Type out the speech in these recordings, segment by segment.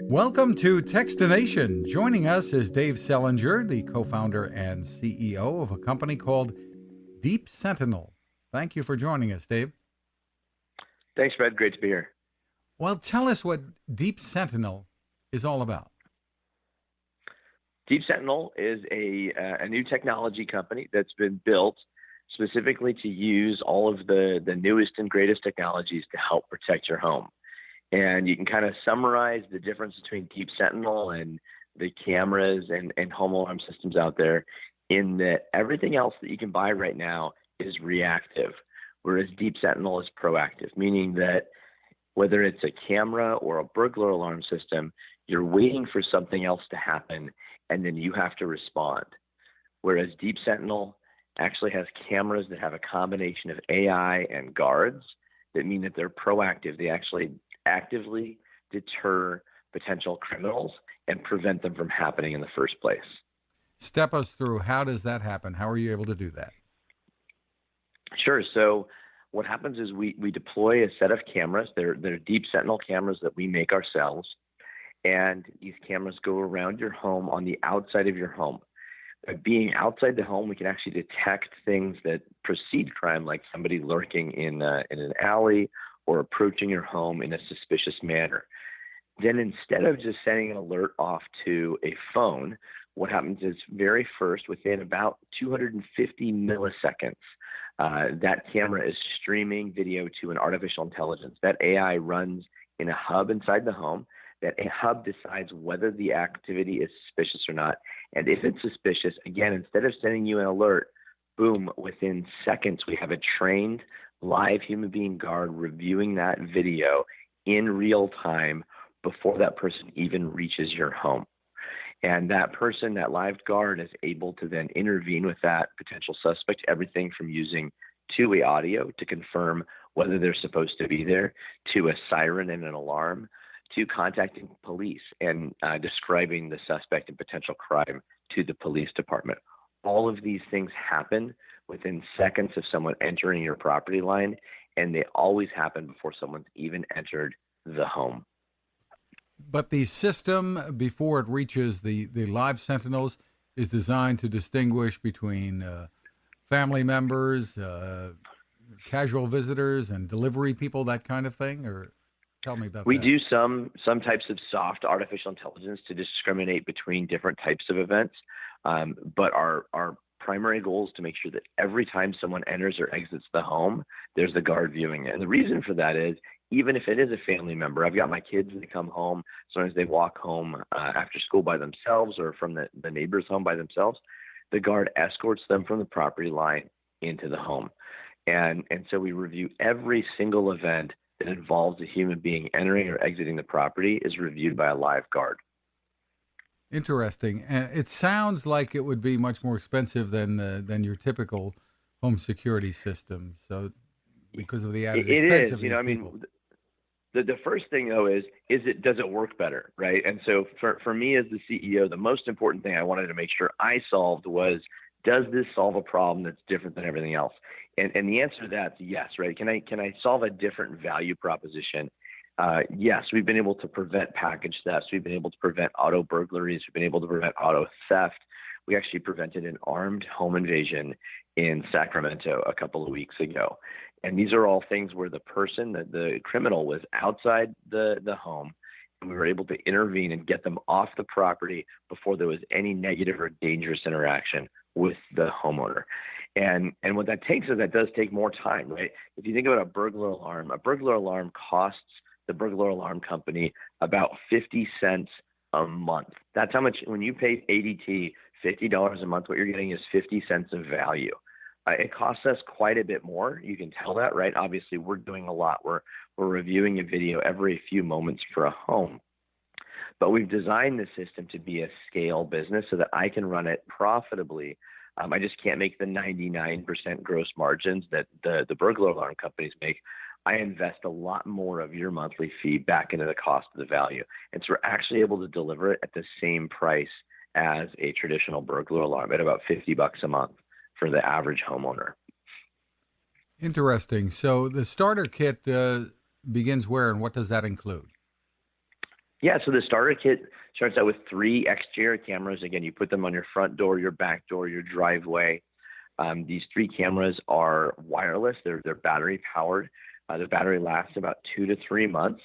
Welcome to Techstination. Joining us is Dave Selinger, the co-founder and CEO of a company called Deep Sentinel. Thank you for joining us, Dave. Thanks, Fred. Great to be here. Well, tell us what Deep Sentinel is all about. Deep Sentinel is a new technology company that's been built specifically to use all of the newest and greatest technologies to help protect your home. And you can kind of summarize the difference between Deep Sentinel and the cameras and home alarm systems out there in that everything else that you can buy right now is reactive, whereas Deep Sentinel is proactive, meaning that whether it's a camera or a burglar alarm system, you're waiting for something else to happen, and then you have to respond. Whereas Deep Sentinel actually has cameras that have a combination of AI and guards that mean that they're proactive. They actually actively deter potential criminals and prevent them from happening in the first place. Step us through, how does that happen? How are you able to do that? Sure. So what happens is we deploy a set of cameras. They're Deep Sentinel cameras that we make ourselves. And these cameras go around your home on the outside of your home. By being outside the home, we can actually detect things that precede crime, like somebody lurking in an alley or approaching your home in a suspicious manner. Then instead of just sending an alert off to a phone, what happens is very first, within about 250 milliseconds, that camera is streaming video to an artificial intelligence. That AI runs in a hub inside the home. That a hub decides whether the activity is suspicious or not. And if it's suspicious, again, instead of sending you an alert, boom, within seconds, we have a trained live human being guard reviewing that video in real time before that person even reaches your home. And that person, that live guard, is able to then intervene with that potential suspect, everything from using two-way audio to confirm whether they're supposed to be there, to a siren and an alarm, to contacting police and describing the suspect and potential crime to the police department. All of these things happen within seconds of someone entering your property line, and they always happen before someone's even entered the home. But the system, before it reaches the live sentinels, is designed to distinguish between family members, casual visitors, and delivery people, that kind of thing? Or tell me about that. We do some types of soft artificial intelligence to discriminate between different types of events, but our primary goal is to make sure that every time someone enters or exits the home, there's the guard viewing it. And the reason for that is, even if it is a family member, I've got my kids that come home, sometimes they walk home after school by themselves or from the neighbor's home by themselves, the guard escorts them from the property line into the home. And so we review every single event that involves a human being entering or exiting the property is reviewed by a live guard. Interesting. And it sounds like it would be much more expensive than your typical home security system. So because of the added expense of these people. The first thing, though, is does it work better, right? And so for me as the CEO, the most important thing I wanted to make sure I solved was, does this solve a problem that's different than everything else? And the answer to that is yes, right? Can I solve a different value proposition? Yes, we've been able to prevent package thefts. We've been able to prevent auto burglaries. We've been able to prevent auto theft. We actually prevented an armed home invasion in Sacramento a couple of weeks ago. And these are all things where the person, the criminal, was outside the home, and we were able to intervene and get them off the property before there was any negative or dangerous interaction with the homeowner. And what that takes is that does take more time, right? If you think about a burglar alarm costs the burglar alarm company about 50 cents a month. That's how much, when you pay ADT $50 a month, what you're getting is 50 cents of value. It costs us quite a bit more. You can tell that, right? Obviously, we're doing a lot. We're reviewing a video every few moments for a home. But we've designed the system to be a scale business so that I can run it profitably. I just can't make the 99% gross margins that the burglar alarm companies make. I invest a lot more of your monthly fee back into the cost of the value. And so we're actually able to deliver it at the same price as a traditional burglar alarm at about $50 a month for the average homeowner. Interesting. So the starter kit begins where, and what does that include? Yeah, so the starter kit starts out with 3 exterior cameras. Again, you put them on your front door, your back door, your driveway. These 3 cameras are wireless. They're battery powered. The battery lasts about 2 to 3 months,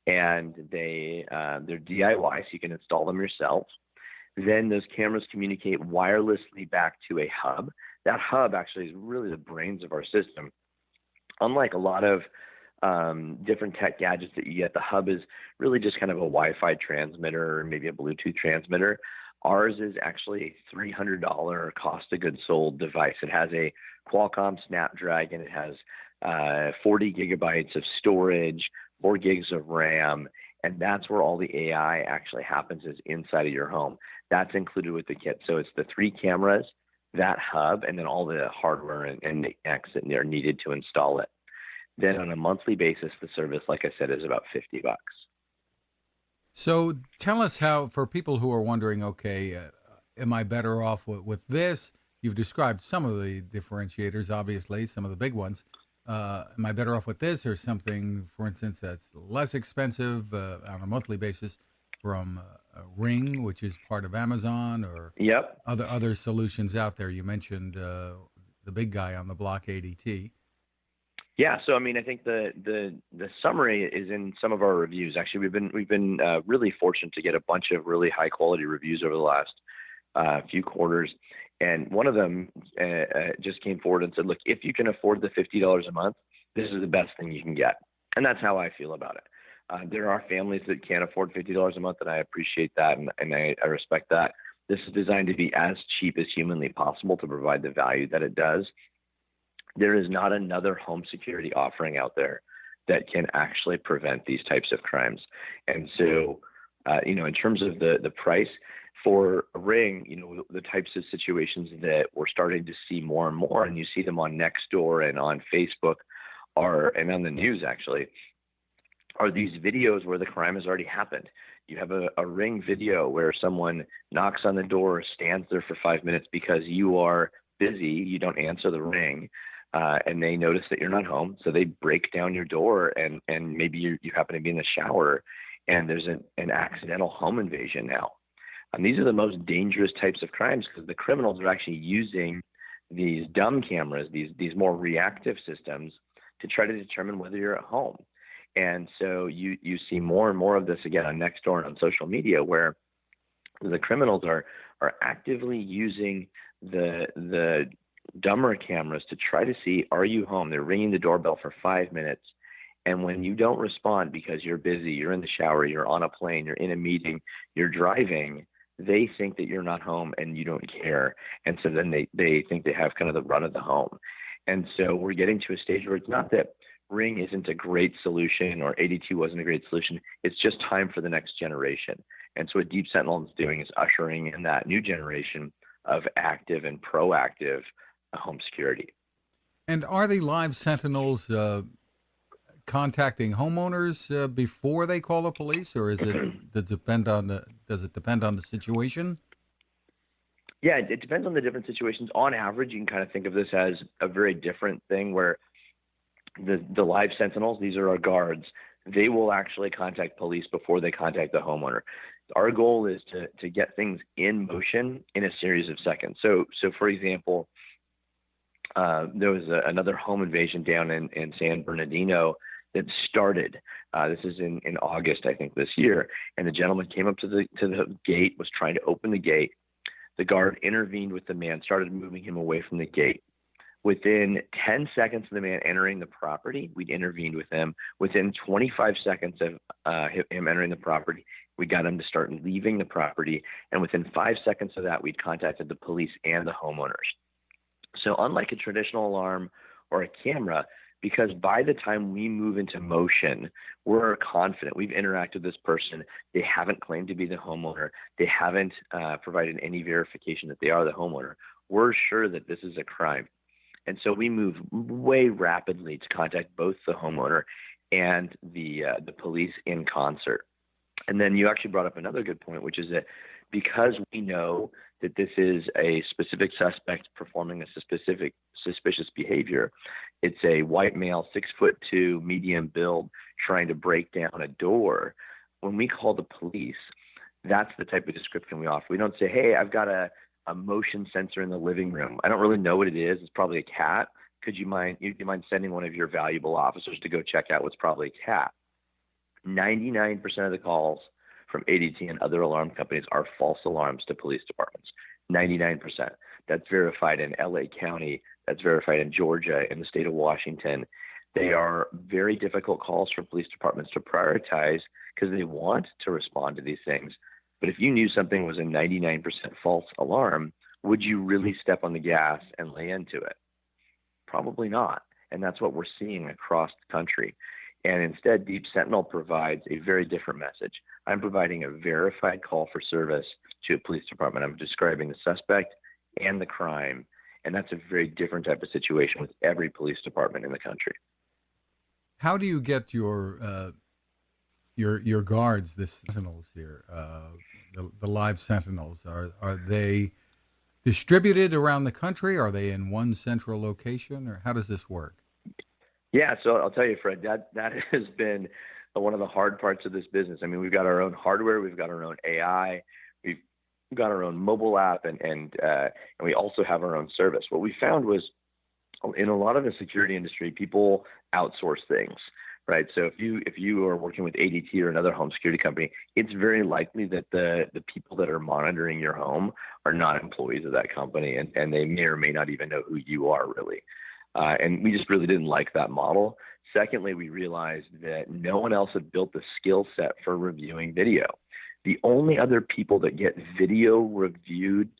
and they're DIY, so you can install them yourself. Then those cameras communicate wirelessly back to a hub. That hub actually is really the brains of our system. Unlike a lot of different tech gadgets that you get, the hub is really just kind of a Wi-Fi transmitter or maybe a Bluetooth transmitter. Ours is actually a $300 cost of goods sold device. It has a Qualcomm Snapdragon. It has 40 gigabytes of storage, 4 gigs of RAM, and that's where all the AI actually happens, is inside of your home. That's included with the kit. So it's the 3 cameras, that hub, and then all the hardware and X that are needed to install it. Then on a monthly basis, the service, like I said, is about $50. So tell us how, for people who are wondering, okay, am I better off with this? You've described some of the differentiators, obviously, some of the big ones. Am I better off with this or something, for instance, that's less expensive on a monthly basis from Ring, which is part of Amazon, or Yep. other solutions out there? You mentioned the big guy on the block, ADT. Yeah, so I mean, I think the summary is in some of our reviews. Actually, we've been really fortunate to get a bunch of really high quality reviews over the last few quarters, and one of them just came forward and said, "Look, if you can afford the $50 a month, this is the best thing you can get," and that's how I feel about it. There are families that can't afford $50 a month, and I appreciate that, and I respect that. This is designed to be as cheap as humanly possible to provide the value that it does. There is not another home security offering out there that can actually prevent these types of crimes. And so, in terms of the price for Ring, the types of situations that we're starting to see more and more, and you see them on Nextdoor and on Facebook and on the news actually, are these videos where the crime has already happened. You have a Ring video where someone knocks on the door or stands there for 5 minutes because you are busy, you don't answer the ring, and they notice that you're not home, so they break down your door, and maybe you happen to be in the shower, and there's an accidental home invasion now. And these are the most dangerous types of crimes because the criminals are actually using these dumb cameras, these more reactive systems, to try to determine whether you're at home. And so you see more and more of this again on Nextdoor and on social media, where the criminals are actively using the dumber cameras to try to see, are you home? They're ringing the doorbell for 5 minutes. And when you don't respond because you're busy, you're in the shower, you're on a plane, you're in a meeting, you're driving, they think that you're not home and you don't care. And so then they think they have kind of the run of the home. And so we're getting to a stage where it's not that Ring isn't a great solution or ADT wasn't a great solution. It's just time for the next generation. And so what Deep Sentinel is doing is ushering in that new generation of active and proactive home security. And are the live sentinels contacting homeowners before they call the police, or does it depend on the situation? Yeah, it depends on the different situations. On average, you can kind of think of this as a very different thing where the live sentinels, these are our guards, they will actually contact police before they contact the homeowner. Our goal is to get things in motion in a series of seconds. So for example, there was another home invasion down in San Bernardino that started. This is in August, I think, this year. And the gentleman came up to the gate, was trying to open the gate. The guard intervened with the man, started moving him away from the gate. Within 10 seconds of the man entering the property, we'd intervened with him. Within 25 seconds of him entering the property, we got him to start leaving the property. And within 5 seconds of that, we'd contacted the police and the homeowners. So unlike a traditional alarm or a camera, because by the time we move into motion, we're confident we've interacted with this person. They haven't claimed to be the homeowner. They haven't provided any verification that they are the homeowner. We're sure that this is a crime. And so we move way rapidly to contact both the homeowner and the police in concert. And then you actually brought up another good point, which is that because we know that this is a specific suspect performing a specific suspicious behavior, it's a white male, 6'2", medium build, trying to break down a door. when we call the police, that's the type of description we offer. We don't say, hey, I've got a motion sensor in the living room. I don't really know what it is. It's probably a cat. Could you mind sending one of your valuable officers to go check out what's probably a cat? 99% of the calls from ADT and other alarm companies are false alarms to police departments. 99%. That's verified in LA County. That's verified in Georgia, in the state of Washington. They are very difficult calls for police departments to prioritize because they want to respond to these things. But if you knew something was a 99% false alarm, would you really step on the gas and lay into it? Probably not. And that's what we're seeing across the country. And instead, Deep Sentinel provides a very different message. I'm providing a verified call for service to a police department. I'm describing the suspect and the crime. And that's a very different type of situation with every police department in the country. How do you get your guards, the Sentinels here, the live Sentinels? Are they distributed around the country? Are they in one central location, or how does this work? Yeah, so I'll tell you, Fred, that has been one of the hard parts of this business. I mean, we've got our own hardware, we've got our own AI, we've got our own mobile app, and we also have our own service. What we found was, in a lot of the security industry, people outsource things, right? So if you are working with ADT or another home security company, it's very likely that the people that are monitoring your home are not employees of that company, and they may or may not even know who you are really. And we just really didn't like that model. Secondly, we realized that no one else had built the skill set for reviewing video. The only other people that get video reviewed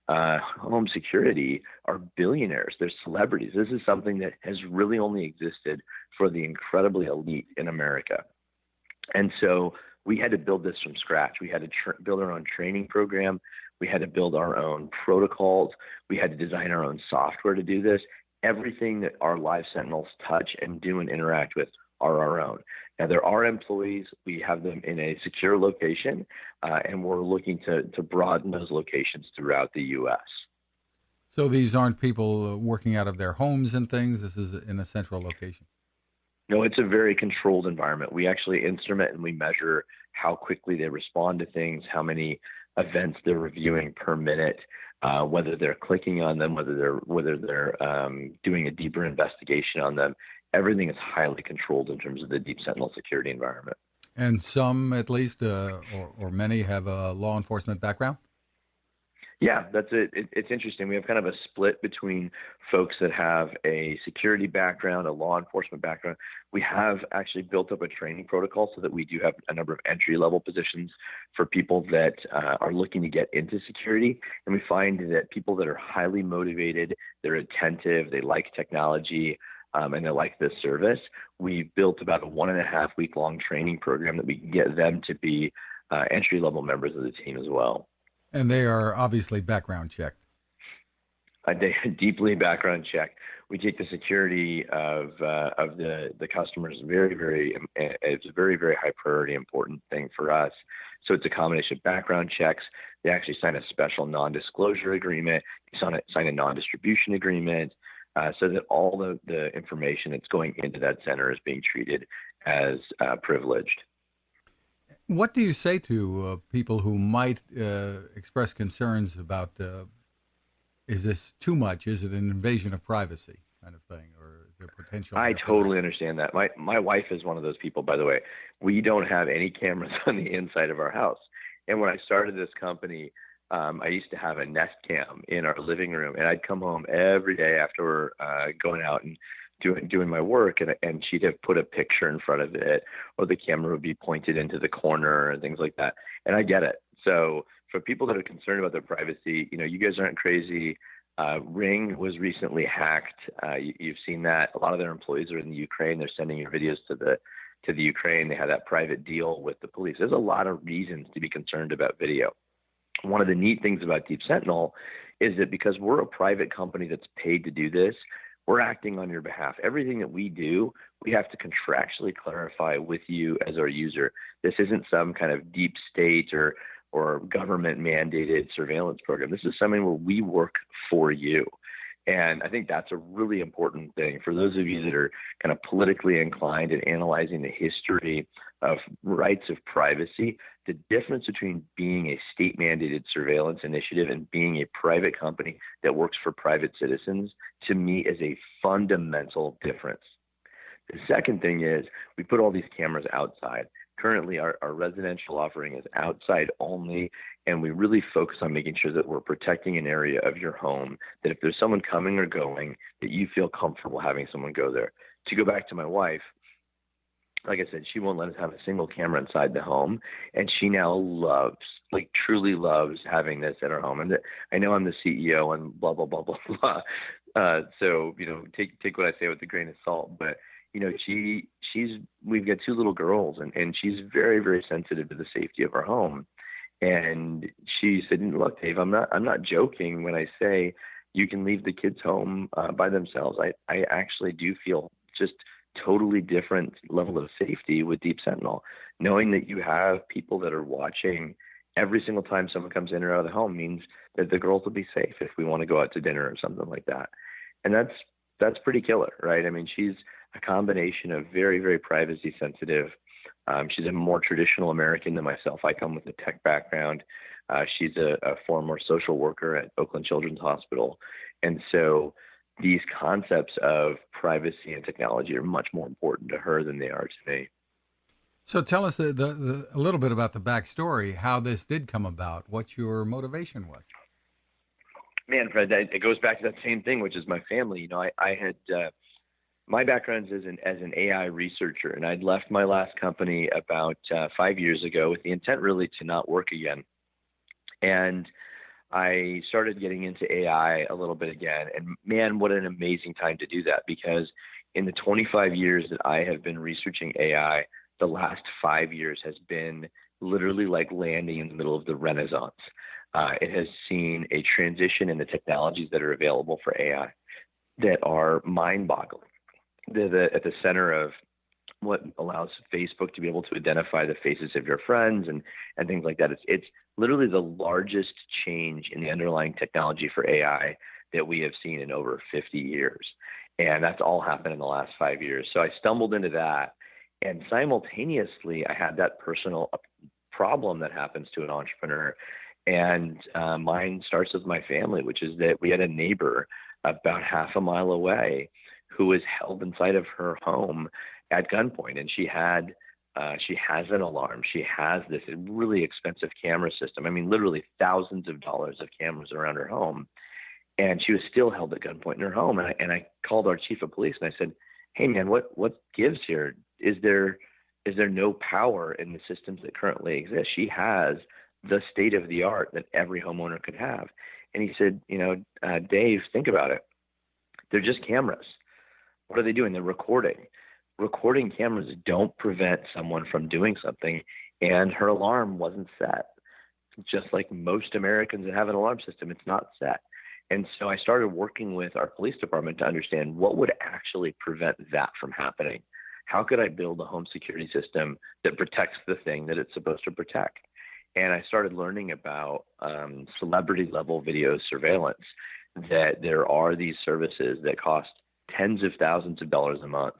home security are billionaires. They're celebrities. This is something that has really only existed for the incredibly elite in America. And so we had to build this from scratch. We had to build our own training program. We had to build our own protocols. We had to design our own software to do this. Everything that our live Sentinels touch and do and interact with are our own. Now, there are employees. We have them in a secure location, and we're looking to broaden those locations throughout the U.S. So these aren't people working out of their homes and things. This is in a central location. No, it's a very controlled environment. We actually instrument and we measure how quickly they respond to things, how many events they're reviewing per minute, whether they're clicking on them, whether they're doing a deeper investigation on them. Everything is highly controlled in terms of the Deep Sentinel security environment. And some, at least, or many, have a law enforcement background? Yeah, that's it. It's interesting. We have kind of a split between folks that have a security background, a law enforcement background. We have actually built up a training protocol so that we do have a number of entry-level positions for people that are looking to get into security. And we find that people that are highly motivated, they're attentive, they like technology, and they like this service. We've built about a 1.5 week long training program that we can get them to be entry-level members of the team as well. And they are obviously background checked. They deeply background checked. We take the security of the customers very, very. It's a very, very high priority, important thing for us. So it's a combination of background checks. They actually sign a special non-disclosure agreement. They sign a non-distribution agreement, so that all the information that's going into that center is being treated as privileged. What do you say to people who might express concerns about, is this too much? Is it an invasion of privacy kind of thing? Or is there potential? I totally understand that. My wife is one of those people, by the way. We don't have any cameras on the inside of our house. And when I started this company, I used to have a Nest Cam in our living room. And I'd come home every day after going out and doing my work, and she'd have put a picture in front of it, or the camera would be pointed into the corner and things like that. And I get it. So for people that are concerned about their privacy, you guys aren't crazy. Ring was recently hacked. You've seen that. A lot of their employees are in the Ukraine. They're sending your videos to the Ukraine. They have that private deal with the police. There's a lot of reasons to be concerned about video. One of the neat things about Deep Sentinel is that because we're a private company that's paid to do this, we're acting on your behalf. Everything that we do, we have to contractually clarify with you as our user. This isn't some kind of deep state or government mandated surveillance program. This is something where we work for you. And I think that's a really important thing for those of you that are kind of politically inclined and analyzing the history of rights of privacy. The difference between being a state-mandated surveillance initiative and being a private company that works for private citizens, to me, is a fundamental difference. The second thing is we put all these cameras outside. Currently, our residential offering is outside only, and we really focus on making sure that we're protecting an area of your home, that if there's someone coming or going, that you feel comfortable having someone go there. To go back to my wife, like I said, she won't let us have a single camera inside the home, and she now loves, like truly loves having this at our home. And I know I'm the CEO and blah, blah, blah, blah, blah. So, take what I say with a grain of salt, but we've got two little girls, and she's very, very sensitive to the safety of our home. And she said, "Look, Dave, I'm not joking when I say you can leave the kids home by themselves. I actually do feel just totally different level of safety with Deep Sentinel, knowing that you have people that are watching every single time someone comes in or out of the home means that the girls will be safe if we want to go out to dinner or something like that." And that's pretty killer, right? I mean, she's a combination of very, very privacy sensitive. She's a more traditional American than myself. I come with a tech background. She's a former social worker at Oakland Children's Hospital. And so these concepts of privacy and technology are much more important to her than they are to me. So tell us a little bit about the backstory, how this did come about, what your motivation was. Man, Fred, it goes back to that same thing, which is my family. I had my background is as an AI researcher, and I'd left my last company about 5 years ago with the intent really to not work again. And I started getting into AI a little bit again. And man, what an amazing time to do that, because in the 25 years that I have been researching AI, the last 5 years has been literally like landing in the middle of the Renaissance. It has seen a transition in the technologies that are available for AI that are mind-boggling. They're at the center of what allows Facebook to be able to identify the faces of your friends and things like that. It's literally the largest change in the underlying technology for AI that we have seen in over 50 years. And that's all happened in the last 5 years. So I stumbled into that. And simultaneously, I had that personal problem that happens to an entrepreneur. And mine starts with my family, which is that we had a neighbor about half a mile away who was held inside of her home at gunpoint. And she has an alarm. She has this really expensive camera system. I mean, literally thousands of dollars of cameras around her home. And she was still held at gunpoint in her home. And I called our chief of police and I said, "Hey man, what gives here? Is there no power in the systems that currently exist? She has the state of the art that every homeowner could have." And he said, "Dave, think about it. They're just cameras. What are they doing? They're recording. Recording cameras don't prevent someone from doing something." And her alarm wasn't set. Just like most Americans that have an alarm system, it's not set. And so I started working with our police department to understand what would actually prevent that from happening. How could I build a home security system that protects the thing that it's supposed to protect? And I started learning about celebrity level video surveillance, that there are these services that cost tens of thousands of dollars a month.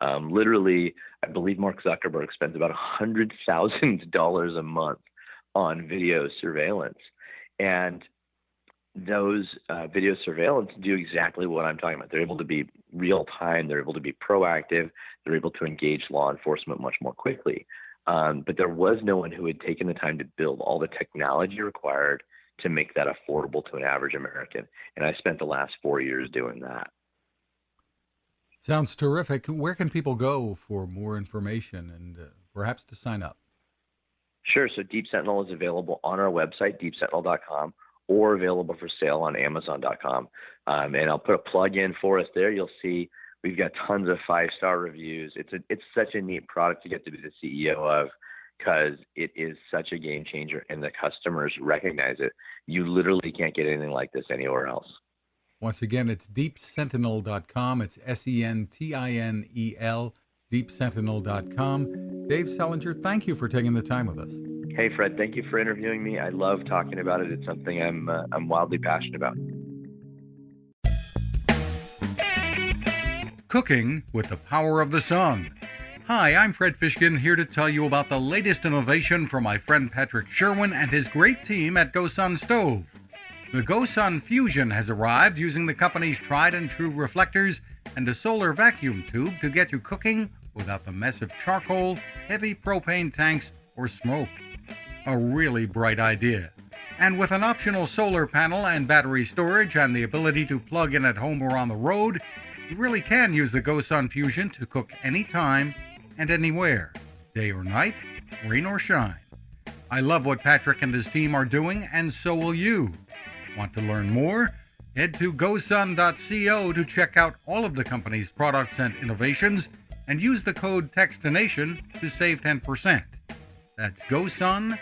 Literally, I believe Mark Zuckerberg spends about $100,000 a month on video surveillance. And those video surveillance do exactly what I'm talking about. They're able to be real time. They're able to be proactive. They're able to engage law enforcement much more quickly. But there was no one who had taken the time to build all the technology required to make that affordable to an average American. And I spent the last 4 years doing that. Sounds terrific. Where can people go for more information and perhaps to sign up? Sure. So Deep Sentinel is available on our website, deepsentinel.com, or available for sale on Amazon.com. And I'll put a plug in for us there. You'll see we've got tons of 5-star reviews. It's such a neat product to get to be the CEO of, because it is such a game changer and the customers recognize it. You literally can't get anything like this anywhere else. Once again, it's deepsentinel.com. It's SENTINEL, deepsentinel.com. Dave Selinger, thank you for taking the time with us. Hey, Fred, thank you for interviewing me. I love talking about it. It's something I'm wildly passionate about. Cooking with the Power of the Sun. Hi, I'm Fred Fishkin, here to tell you about the latest innovation from my friend Patrick Sherwin and his great team at GoSun Stove. The GoSun Fusion has arrived using the company's tried and true reflectors and a solar vacuum tube to get you cooking without the mess of charcoal, heavy propane tanks, or smoke. A really bright idea. And with an optional solar panel and battery storage and the ability to plug in at home or on the road, you really can use the GoSun Fusion to cook anytime and anywhere, day or night, rain or shine. I love what Patrick and his team are doing, and so will you. Want to learn more? Head to gosun.co to check out all of the company's products and innovations, and use the code Techstination to save 10%. That's gosun.co.